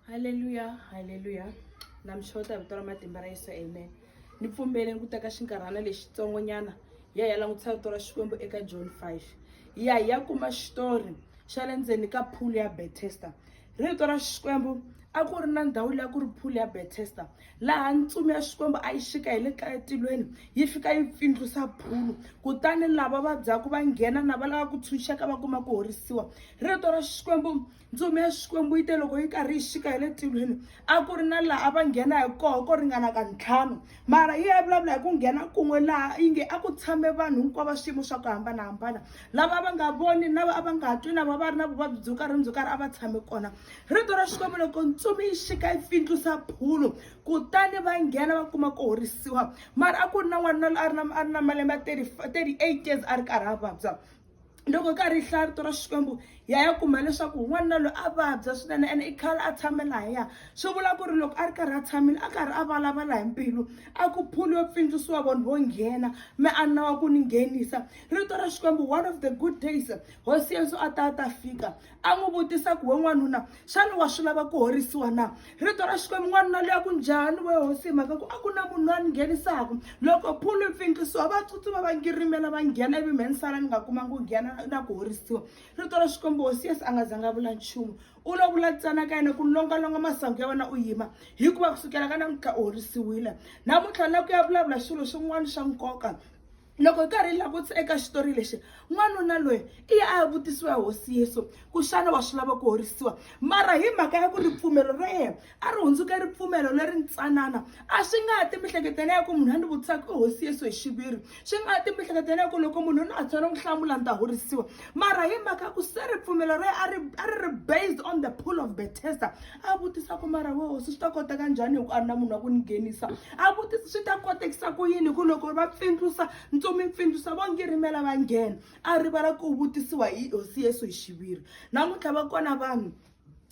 Hallelujah, hallelujah. Namshota vito ra matimba ra Yesu, amen. Ni pfumbeleni ku teka xinkarhana lexitsongo nyana ya ya langutisa vito ra Xikwembu eka John 5. Ya kuma xitori xa le ndzeni ka pool ya Bethesda. Rito ra Xikwembu a ku ri na ndhawu leyi ku ri pool ya Bethesda, laha ntsumi ya Xikwembu a yi xika hi le ka etilweni yi fika yi pfindlusa pool, kutani lava vabyaku va nghena na va lava ku tshunxeka va kuma ku horisiwa. Rito ra Xikwembu, ntsumi ya Xikwembu yi te loko yi karhi yi xika hi le tilweni a ku ri na laha a va nghena hi koho ko ringana ka 5, mara yi ya vulavula hi ku nghena kun'we laha yi nge a ku tshame vanhu hinkwavo swiyimo swa ku hambanahambana, lava va nga voni na va nga twi na va ri na vuvabyi byo karhi a va tshame kona. Rito ra Xikwembu loko ntsumi yi xika yi pfindlusa phulu, kutani va nghena va kuma ku horisiwa. Mara a ku ri na n'wana loyi a ri na malembe ya 38 years a ri karhi a vabya. Loko karhi yi hlaya rito ra Xikwembu ya kuma leswaku n'wana loyi a vabya swinene ene i khale a tshame lahaya. Swi vula ku ri loko a ri karhi a tshamile a karhi a valavala hi mbilu, a ku phulu yo pfindlusiwa vanhu vo nghena me a nawa ku ni nghenisa. Rito ra Xikwembu, one of the good days hosi Yesu a ta fika a n'wi vutisa ku we n'wanuna xana wa swi lava ku horisiwa na? Rito ra Xikwembu, n'wanuna loyi a ku njhani we hosi, mhaka ku a ku na munhu loyi a ni nghenisaka. Loko phulu yi pfindlusiwa va tsutsuma va ngirimela va nghena, ivi me ni sala ni nga kumangi ku nghena na ku horisiwa. Rito ra Xikwembu, hosi Yesu a nga zanga vula nchumu, u lo vula ntsena ka yena ku longalonga masangu ya wena u yima, hikuva kusukela ka namuntlha u horisiwile. Namuntlha na ku ya vulavula swilo swin'wana swa nkoka. Loko karhi hi langutisa eka xitori lexi, n'wanuna loyi i ya a ya vutisiwa hi hosi Yesu ku xana wa swi lava ku horisiwa, mara hi mhaka ya ku ripfumelo ra yena a ri hundzuka ripfumelo leri ntsanana. A swi nga ha ti mihleketweni ya ku munhu a ni vutisaka i hosi Yesu hi xiviri, swi nga ha ti mihleketweni ya ku loko munhu a tshwana ku hlamula ni ta horisiwa. Mara hi mhaka ya ku se ripfumelo ra yena a ri based on the pool of Bethesda, a vutisa ku mara we hosi swi ta koteka njhani hi ku a ri na munhu wa ku ni nghenisa, a vutisa swi ta kotekisa ku yini ku loko va pfindlusa mipfindlusa vo ngirimela va nghena. A rivala ku vutisiwa hi hosi Yesu hi xiviri. Namuntlha va kona vanhu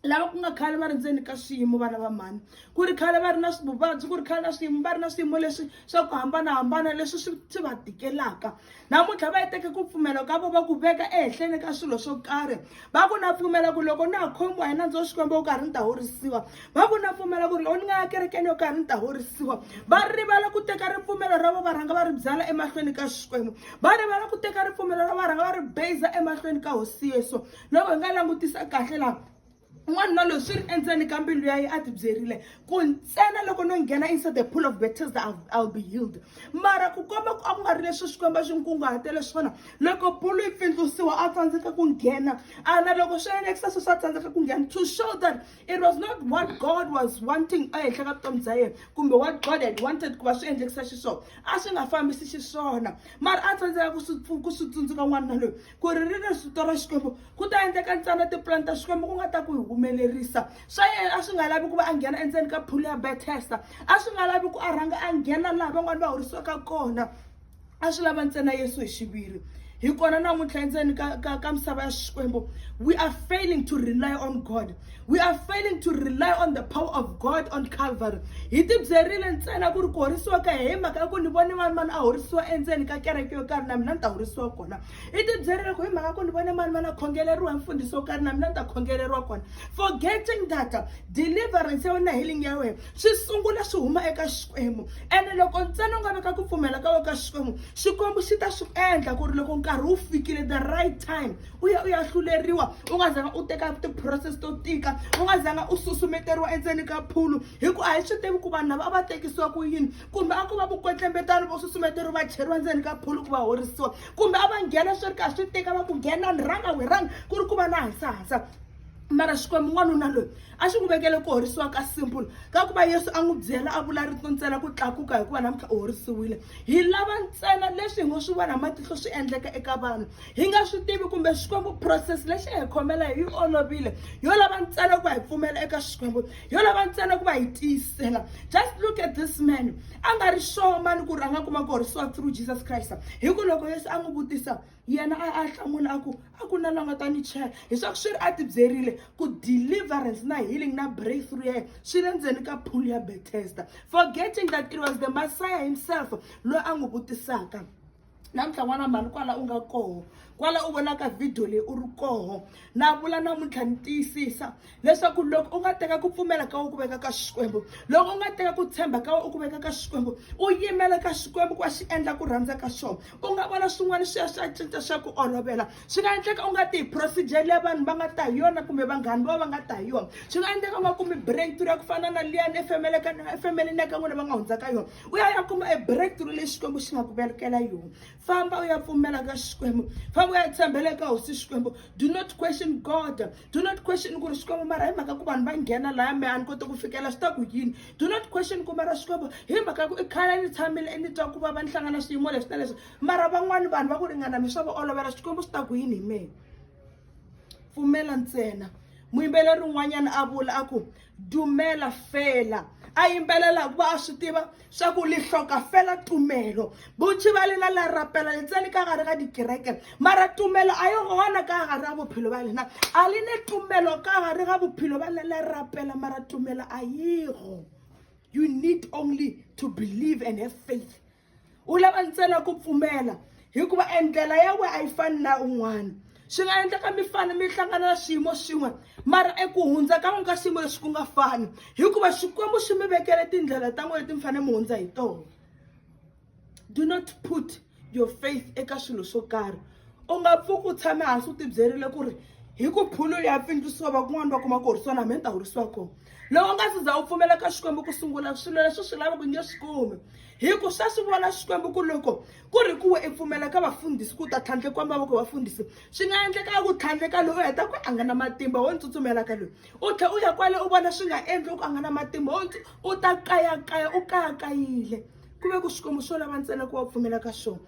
lava ku nga khale va ri ndzeni ka swiyimo, vana va mani, ku ri khale va ri na vuvabyi, ku ri khale na swiyimo, va ri na swiyimo leswi swa ku hambanahambana leswi swi va tikelaka. Namuntlha va yi teke ku pfumela ka vo va ku veka ehenhleni ka swilo swo karhi, va ku na pfumela ku loko na ha khomiwa hi nandzu wa Xikwembu yo karhi ni ta horisiwa, va ku na pfumela ku ri loko ni nga ya kerekeni yo karhi ni ta horisiwa. Va rivala ku teka ripfumelo ra vo va rhanga va ri byala emahlweni ka Xikwembu, va rivala ku teka ripfumelo ra va rhanga va ri beza emahlweni ka hosi Yesu. Loko hi nga langutisa kahle laha, n'wanuna loyi swi ri endzeni ka mbilu ya yena a ti byerile ku ntsena loko no nghena inside the pool of Bethesda I'll be healed. Mara ku komba ku a ku nga ri leswi Xikwembu xi nkunguhatele swona, loko pool yi pfindlusiwa a tsandzeka ku nghena, na loko swi endlekisa sweswo a tsandzeka ku nghena, to show that it was not what God was wanting ehenhla ka vutomi bya yena, kumbe what God had wanted ku va swi endlekisa xiswona, a swi nga fambisi xiswona. Mara a tsandzeka ku swi tsundzuka n'wanuna loyi ku ri ri rito ra Xikwembu ku ta endleka ntsena tipulani ta Xikwembu ku nga ta ku humelerisa. Swa yena a swi nga lavi ku va a nghena endzeni ka pool ya Bethesda, a swi nga lavi ku a rhanga a nghena laha van'wana va horisiwaka kona, a swi lava ntsena Yesu hi xiviri. Hi kona namuntlha endzeni ka misava ya Xikwembu, we are failing to rely on God, we are failing to rely on the power of God on Calvary. Hi ti byerile ntsena ku ri ku horisiwa ka hi mhaka ya ku ni vone mani a horisiwa endzeni ka kereke yo karhi na mina ni ta horisiwa kona. Hi ti byerile ku hi mhaka ku ni vone mani a khongeleriwa hi mfundiso wo karhi na mina ni ta khongeleriwa kona, forgetting that deliverance ya wena, healing ya wena swi sungula swi huma eka Xikwembu. Ene loko ntsena u nga veka ku pfumela ka wena ka Xikwembu, Xikwembu xi ta swi endla ku ri loko nkarhi wu fikile the right time u ya hluleriwa, u nga zanga u teka ti-process to tika, u nga zanga u susumeteriwa endzeni ka phulu, hi ku a hi swi tivi ku vanhu lava a va tekisiwa ku yini, kumbe a ku va vukwetlembetanyo vo susumeteriwa va cheriwa ndzeni ka phulu ku va horisiwa, kumbe a va nghena swi ri ka swi tika va ku nghena ni rhanga we rhanga ku ri ku va na hasahasa. Mara Xikwembu, n'wanuna loyi a xi n'wi vekele ku horisiwa ka simple ka ku va Yesu a n'wi byela a vula rito ntsena ku tlakuka hikuva namuntlha u horisiwile. Hi lava ntsena leswi hi ngo swi vona matihlo swi endleka eka vanhu, hi nga swi tivi, kumbe Xikwembu process lexi hi khomela hi olovile, yo lava ntsena ku va hi pfumela eka Xikwembu, yo lava ntsena ku va hi tiyisela. Just look at this man, a nga ri sure mani ku ri a nga kuma ku horisiwa through Jesus Christ, hi ku loko Yesu a n'wi vutisa yena a hlamula a ku na langa tani chela, hi swa ku swi ri a ti byerile ku deliverance na healing na breakthrough ya swi le ndzeni ka pool ya Bethesda, forgetting that it was the Messiah himself loyi a n'wi vutisaka. Namuntlha n'wana mani kwala u nga koho, kwala u vonaka video leyi u ri koho na vula namuntlha ni tiyisisa leswaku loko u nga teka ku pfumela ka u ku veka ka Xikwembu, loko u nga teka ku tshemba ka u ku veka ka Xikwembu, u yimela ka Xikwembu ku xi endla ku rhandza ka xona, u nga vona swin'wana swi ya swa cinca swa ku olovela. Swi nga endleka u nga ti procedure leyi vanhu va nga ta hi yona kumbe vanghani va nga ta hi yona. Swi nga endleka u nga kumi breakthrough ya ku fana na liyani efemeleni ya ka n'wina va nga hundza ka yona, u ya kuma e breakthrough leyi Xikwembu xi nga ku vekela yona. Famba u ya pfumela ka Xikwembu, famba u ya tshembela ka hosi Xikwembu. Do not question God, do not question ku ri Xikwembu mara hi mhaka ku vanhu va nghena laha mehe a ni koti ku fikela swi ta ku yini. Do not question ku mara Xikwembu hi mhaka ku i khale ni tshamile ni twa ku va ni hlangana swiyimo leswi na leswi, mara van'wani vanhu va ku ringana mi swa va olovela, Xikwembu swi ta ku yini hi mehe. Pfumela ntsena. Muyimbeleri un'wanyana a vula a ku dumela fela, a yimbelela ku va a swi tiva swa ku li hloka fela tumelo. Bontši ba lena la rapela le tsene ka gare ga dikereke, mara tumelo a yo gona ka gare ga bophelo ba lena, a le ne tumelo ka gare ga bophelo ba lena la rapela, mara tumelo a yego. You need only to believe and have faith. U lava ntsena ku pfumela hikuva endlela ya we a yi fani na un'wana. Swi nga endleka mi fana mi hlangana na swiyimo swin'we, mara eku hundza ka n'we ka xiyimo leswi ku nga fani hikuva Xikwembu xi mi vekele tindlela ta n'we leti mi fanele mi hundza hi tona. Do not put your faith eka swilo swo karhi. U nga pfuki u tshame hansi u tibyerile ku ri hi ku phulo ya pfindzisiwa va kun'wana va kuma ku horisiwa na hambi ta horisiwa kona. Loko u nga si za u pfumela ka Xikwembu ku sungula swilo leswi swi lava ku nge swi kumi, hi ku swa swi vona Xikwembu ku loko ku ri ku we i pfumela ka vafundhisi ku ta tlhandle kwamba va ku vafundhisi, swi nga endleka ku tlhandle ka loyi u heta ku a nga na matimba wo tsutsumela ka loyi, u tlhe u ya kwale u vona swi nga endli ku a nga na matimba u ta kayakaya u kayakayile, ku ve ku Xikwembu swo lava ntsena ku va pfumela ka swona.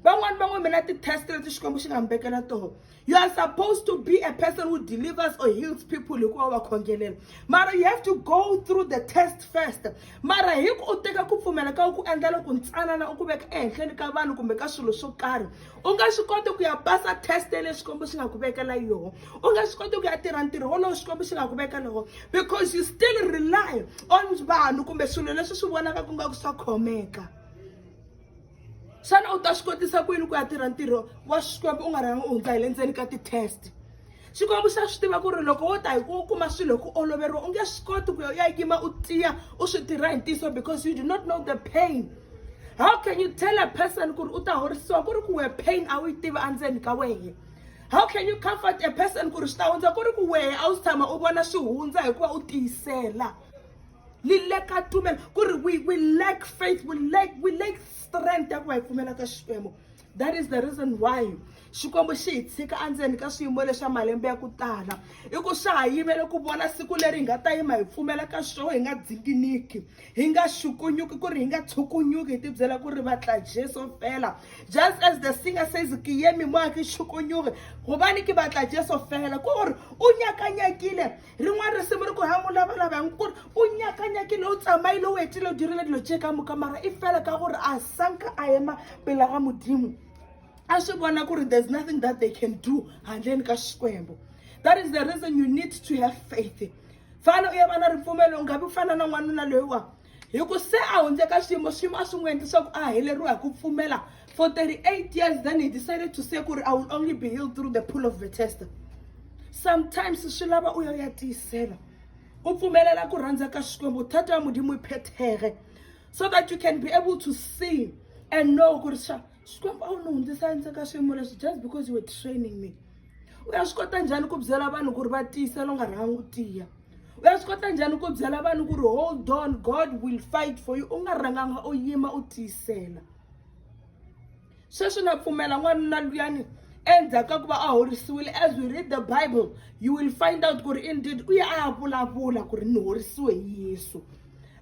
Van'wani mina ti-test leti Xikwembu xi nga mi vekela toho. You are supposed to be a person who delivers or heals people hikuva va khongelela, mara you have to go through the test first. Mara hi ku u teka ku pfumela ka ku endla loko ntsanana u ku veka ehenhleni ka vanhu kumbe ka swilo swo karhi, u nga swi koti ku ya pasa test leyi Xikwembu xi nga ku vekela yona, u nga swi koti ku ya tirha ntirho wolowo Xikwembu xi nga ku vekela yona, because you still rely on vanhu kumbe swilo leswi swi vonaka ku nga ku swa khomeka. Xana u ta swi kotisa ku yini ku ya tirha ntirho wa Xikwembu u nga rhangi u hundza hi le ndzeni ka ti-test? Xikwembu xa swi tiva ku ri loko wo ta hi ku kuma swilo ku oloveriwa, u nge swi koti ku ya yima u tiya u swi tirha hi ntiyiso, because you do not know the pain. How can you tell a person ku ri u ta horisiwa ku ri ku we pain a wu yi tivi endzeni ka wehe? How can you comfort a person ku ri swi ta hundza ku ri ku wehe a wu si tshama u vona swi hundza hikuva u tiyisela? We lack faith, we lack strength ya ku hi pfumela ka Xikwembu. That is the reason why Xikwembu xi hi tshika endzeni ka swiyimo leswi malembe ya ku tala, i ku swa ha yimele ku vona siku leri hi nga ta yima hi pfumela ka swona, hi nga dzinginiki, hi nga xukunyuki, ku ri hi nga tshukunyuki hi tibyela ku ri va tla Jesu fela. Just as the singer says, ke yemi mo a ke xukunyuki gobane ke batla Jesu fela, ku gore o nyakanyakile. Rin'wana risimu ri ku ha mo lavalavang ku ri o nyakanyakile, o tsamaile o etile o dirile dilo tse ka moka, mara e fela ka gore a sanka a ema pele ga Modimo. There's nothing that they can do handleni ka Xikwembu. That is the reason you need to have faith. Fana u ya va na ripfumelo, u nga vi fana na n'wanuna loyiwa hi ku se a hundze ka xiyimo a swi n'wi endli swa ku a heleriwa hi ku pfumela for 38 years. Then he decided to say ku ri I will only be healed through the pool of Bethesda. Sometimes swi lava u ya tiyisela, u pfumelela ku rhandza ka Xikwembu, thata ya Modimo iphethege, so that you can be able to see and know ku ri Xikwembu a wu ni hundzisa endzeni ka swiyimo leswi just because you were training me. U ya swi kota njhani ku byela vanhu ku ri va tiyisela u nga rhangi u tiya? U ya swi kota njhani ku byela vanhu ku ri hold on, God will fight for you, u nga rhanganga u yima u tiyisela? Sweswi na pfumela n'wanuna luyani endzhaku ku va a horisiwile. As we read the Bible, you will find out ku ri indeed u ya a vulavula ku ri ni horisiwe hi Yesu.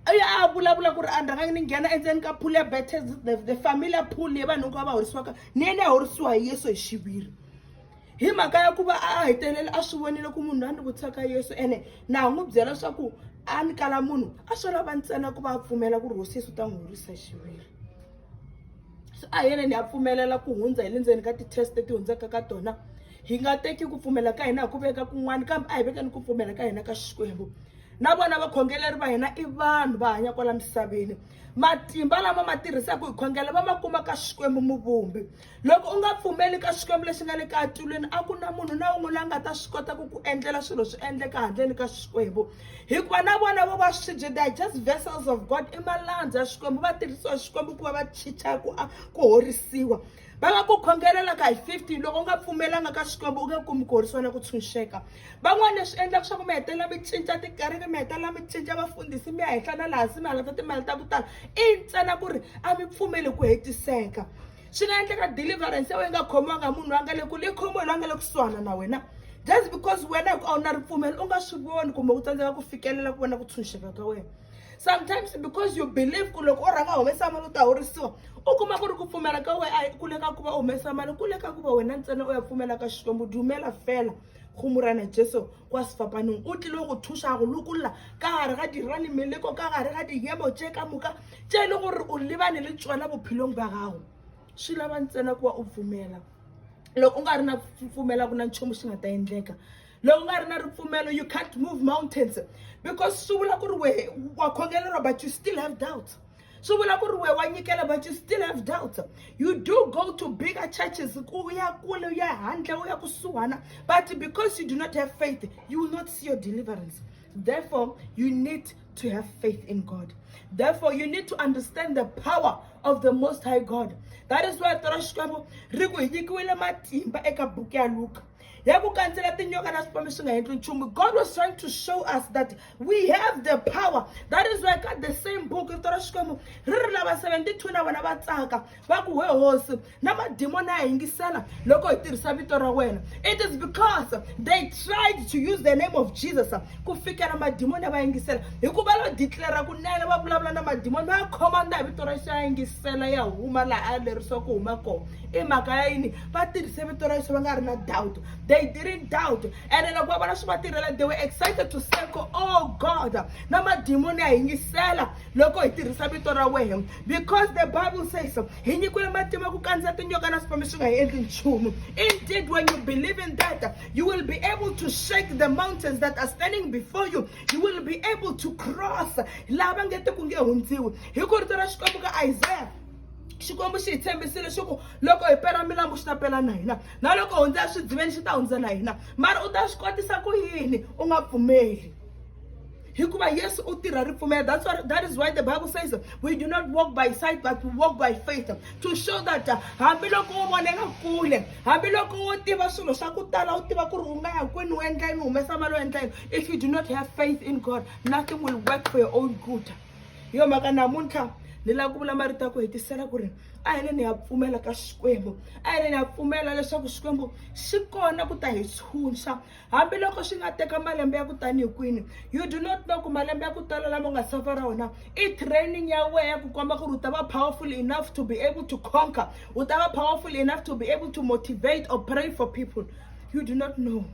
A vulavula ku ri a rhangangi ni nghena endzeni ka pool ya Bethesda, the familiar pool leyi vanhu hinkwavo va horisiwaka, ni yena a horisiwa hi Yesu hi xiviri. Hi mhaka ya ku va a hetelela a swi vonile ku munhu a ni vutisaka Yesu, ene na ha n'wi byela swa ku a ni kala munhu a swi lava ntsena ku va a pfumela ku ri hosi Yesu ta n'wi horisa hi xiviri. So a yena ni ya pfumelela ku hundza hi le ndzeni ka ti-test leti hundzaka ka tona. Hi nga teki ku pfumela ka hina hi ku veka kun'wana, kambe a hi vekeni ku pfumela ka hina ka Xikwembu. na vona vakhongeleri va hina i vanhu va hanya kwala misaveni. Matimba lama ma tirhisaka hi khongela va ma kuma ka Xikwembu Muvumbi. Loko u nga pfumeli ka Xikwembu lexi nga le ka atulweni, a ku na munhu na un'we la nga ta swi kota ku ku endlela swilo swi endleka handleni ka Xikwembu. Hikuva na vona vo va swibye, they are just vessels of God, i malandza ya Xikwembu, va tirhisiwa Xikwembu ku va va chicha ku horisiwa. Va nga ku khongelela ka hi 50, loko u nga pfumelanga ka Xikwembu u nge kumi ku horisiwa na ku tshunxeka. Van'wana leswi endlaka swa ku mi hetelela mi cinca tikereke, mi hetelela mi cinca vafundhisi, mi ya henhla na laha hansi mi halata timali ta ku tala, i ntsena ku ri a mi pfumeli ku hetiseka. Swi nga endleka deliverance ya wena nga khomiwanga munhu a nga le kule, i khomiwe loyi a nga le kusuhana na wena, just because wena a wu na ripfumelo u nga swi voni kumbe u tsandzeka ku fikelela ku vona ku tshunxeka ka wena. Sometimes because you believe ku loko u rhanga humesa mali u ta horisiwa, u kuma ku ri ku pfumela ka wena a kule ka ku va humesa mali, kule ka ku va wena ntsena u ya pfumela ka Xikwembu. Dumela fela go morana Jesu kwa sefapaneng, o tlile go thuša go lokolla ka gare ga dirane meleko, ka gare ga diemo tše ka moka tše e le gore o lebane le tsona bophelong ba gago. Swi lava ntsena ku va u pfumela. Loko u nga ri na pfumela ku na nchumu xi nga ta endleka. Loko u nga ri na ripfumelo, you can't move mountains, because swi vula ku ri we wa khongeleriwa but you still have doubt. Swi vula ku ri we wa nyikela but you still have doubt. You do go to bigger churches, u ya kule, u ya handle, u ya kusuhana, but because you do not have faith, you will not see your deliverance. Therefore, you need to have faith in God. Therefore, you need to understand the power of the Most High God. That is why Xikwembu ri ku nyikiwile matimba eka buku ya Luka. God was trying to show us that we have the power. That is why God, the same book, it is because they tried to use the name of Jesus. They didn't doubt, and then they were excited to say, oh God, because the Bible says, indeed, when you believe in that, you will be able to shake the mountains that are standing before you. You will be able to cross. Isaiah Xikwembu xi hi tshembisile xi ku loko hi pela milambu xi ta pela na hina, na loko hundza swidziveni xi ta hundza na hina. Mara u ta swi kotisa ku yini u nga pfumeli? Hikuva Yesu u tirha ripfumelo. That is why the Bible says we do not walk by sight but we walk by faith, to show that hambi loko u vonela kule, hambi loko u tiva swilo swa ku tala, u tiva ku ri u nga ya kwini, u endla yini, u humesa mali, u endla yini, if you do not have faith in God, nothing will work for your own good. Yo maka namuntlha ni la ku vula marito ku hetisela ku ri a hi ni ya pfumela ka Xikwembu, a hi ni ya pfumela leswaku Xikwembu xi kona ku ta hi tshunxa hambi loko xi nga teka malembe ya ku tani hi kwini. You do not know ku malembe ya ku tala lama nga safara wona i training ya wena ku komba ku ri u ta va powerful enough to be able to conquer, u ta va powerful enough to be able to motivate or pray for people. You do not know.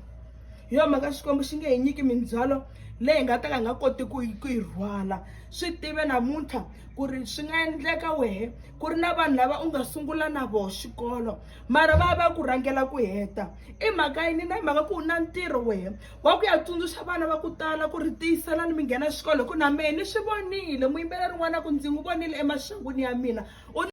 Yo maka Xikwembu xi nge hi nyiki mindzwalo leyi nga ta ka nga koti ku yi rhwala. Swi tive namuntlha ku ri swi nga endleka wehe ku ri na vanhu lava u nga sungula na vona xikolo mara va ku rhangela ku heta. I mhaka yini? Na mhaka ku u na ntirho wehe wa ku ya tsundzuxa vana va ku tala ku ri tiyiselani mi nghena xikolo, ku na mehe ni swi vonile muyimbeleri n'wana ku ndzi n'wi vonile emaxangwini ya mina.